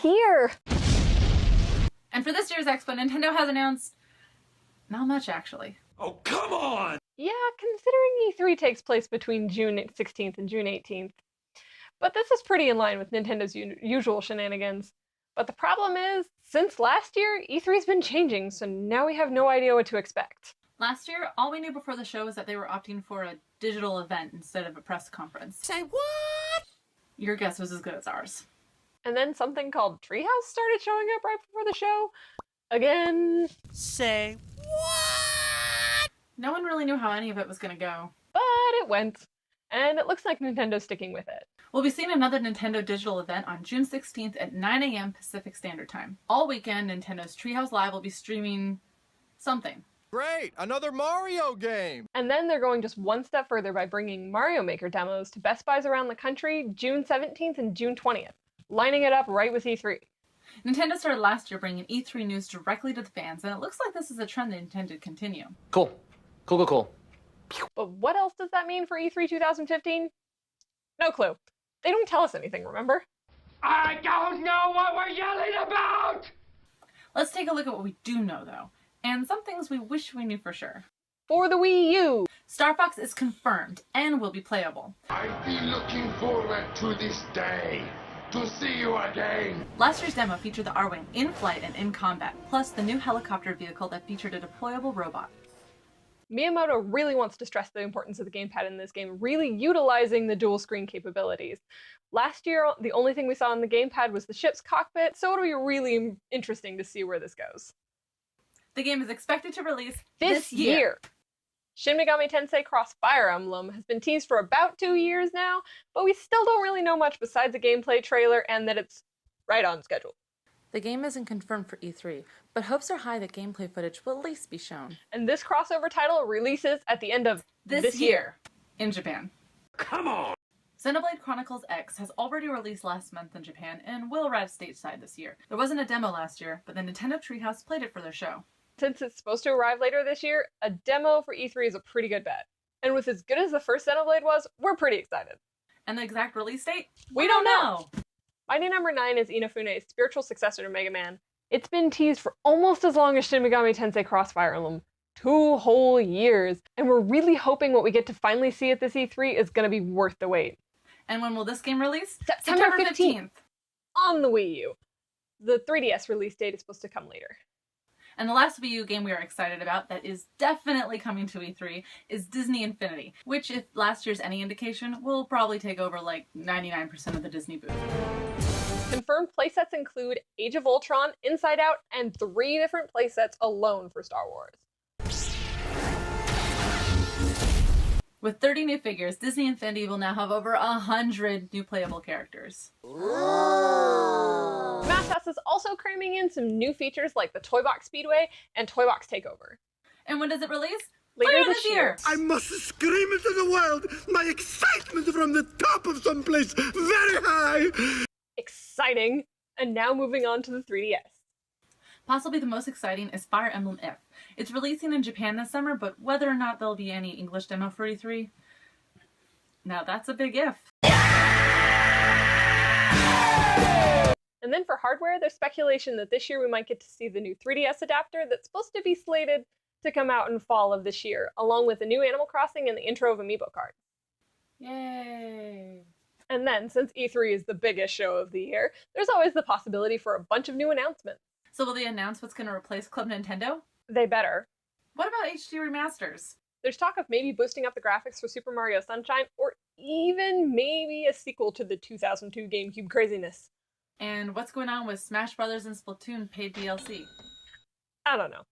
here! And for this year's Expo, Nintendo has announced not much, actually. Oh, come on! Yeah, considering E3 takes place between June 16th and June 18th. But this is pretty in line with Nintendo's usual shenanigans. But the problem is, since last year, E3's been changing, so now we have no idea what to expect. Last year, all we knew before the show was that they were opting for a digital event instead of a press conference. Say what? Your guess was as good as ours. And then something called Treehouse started showing up right before the show. Again. Say what? No one really knew how any of it was going to go. But it went. And it looks like Nintendo's sticking with it. We'll be seeing another Nintendo digital event on June 16th at 9 a.m. Pacific Standard Time. All weekend, Nintendo's Treehouse Live will be streaming something. Great! Another Mario game! And then they're going just one step further by bringing Mario Maker demos to Best Buys around the country June 17th and June 20th, lining it up right with E3. Nintendo started last year bringing E3 news directly to the fans, and it looks like this is a trend they intend to continue. Cool. Cool. But what else does that mean for E3 2015? No clue. They don't tell us anything, remember? I don't know what we're yelling about! Let's take a look at what we do know, though, and some things we wish we knew for sure. For the Wii U! Star Fox is confirmed and will be playable. I've been looking forward to this day, to see you again. Last year's demo featured the R-Wing in flight and in combat, plus the new helicopter vehicle that featured a deployable robot. Miyamoto really wants to stress the importance of the gamepad in this game, really utilizing the dual screen capabilities. Last year, the only thing we saw on the gamepad was the ship's cockpit, so it'll be really interesting to see where this goes. The game is expected to release This year! Shin Megami Tensei Cross Fire Emblem has been teased for about 2 years now, but we still don't really know much besides a gameplay trailer and that it's right on schedule. The game isn't confirmed for E3, but hopes are high that gameplay footage will at least be shown. And this crossover title releases at the end of this year in Japan. Come on! Xenoblade Chronicles X has already released last month in Japan and will arrive stateside this year. There wasn't a demo last year, but the Nintendo Treehouse played it for their show. Since it's supposed to arrive later this year, a demo for E3 is a pretty good bet. And with as good as the first Xenoblade was, we're pretty excited. And the exact release date? We don't know! Mighty Number 9 is Inafune's spiritual successor to Mega Man. It's been teased for almost as long as Shin Megami Tensei Crossfire Emblem. 2 whole years. And we're really hoping what we get to finally see at this E3 is going to be worth the wait. And when will this game release? September 15th! On the Wii U. The 3DS release date is supposed to come later. And the last Wii U game we are excited about that is definitely coming to E3 is Disney Infinity, which, if last year's any indication, will probably take over like 99% of the Disney booth. Confirmed playsets include Age of Ultron, Inside Out, and 3 different playsets alone for Star Wars. With 30 new figures, Disney Infinity will now have over 100 new playable characters. Smash House is also cramming in some new features like the Toy Box Speedway and Toy Box Takeover. And when does it release? Later this year. I must scream into the world my excitement from the top of someplace very high! Exciting! And now moving on to the 3DS. Possibly the most exciting is Fire Emblem If. It's releasing in Japan this summer, but whether or not there'll be any English demo for E3, now that's a big if. And then for hardware, there's speculation that this year we might get to see the new 3DS adapter that's supposed to be slated to come out in fall of this year, along with the new Animal Crossing and the intro of Amiibo cards. Yay! And then, since E3 is the biggest show of the year, there's always the possibility for a bunch of new announcements. So will they announce what's going to replace Club Nintendo? They better. What about HD remasters? There's talk of maybe boosting up the graphics for Super Mario Sunshine, or even maybe a sequel to the 2002 GameCube craziness. And what's going on with Smash Brothers and Splatoon paid DLC? I don't know.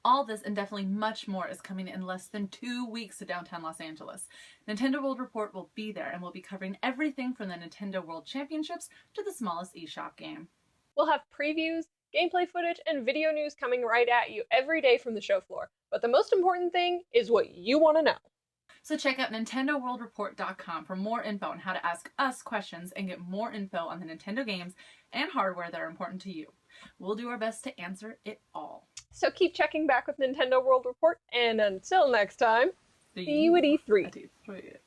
All this and definitely much more is coming in less than 2 weeks to downtown Los Angeles. Nintendo World Report will be there and will be covering everything from the Nintendo World Championships to the smallest eShop game. We'll have previews, gameplay footage, and video news coming right at you every day from the show floor. But the most important thing is what you want to know. So check out NintendoWorldReport.com for more info on how to ask us questions and get more info on the Nintendo games and hardware that are important to you. We'll do our best to answer it all. So keep checking back with Nintendo World Report, and until next time, see you at E3.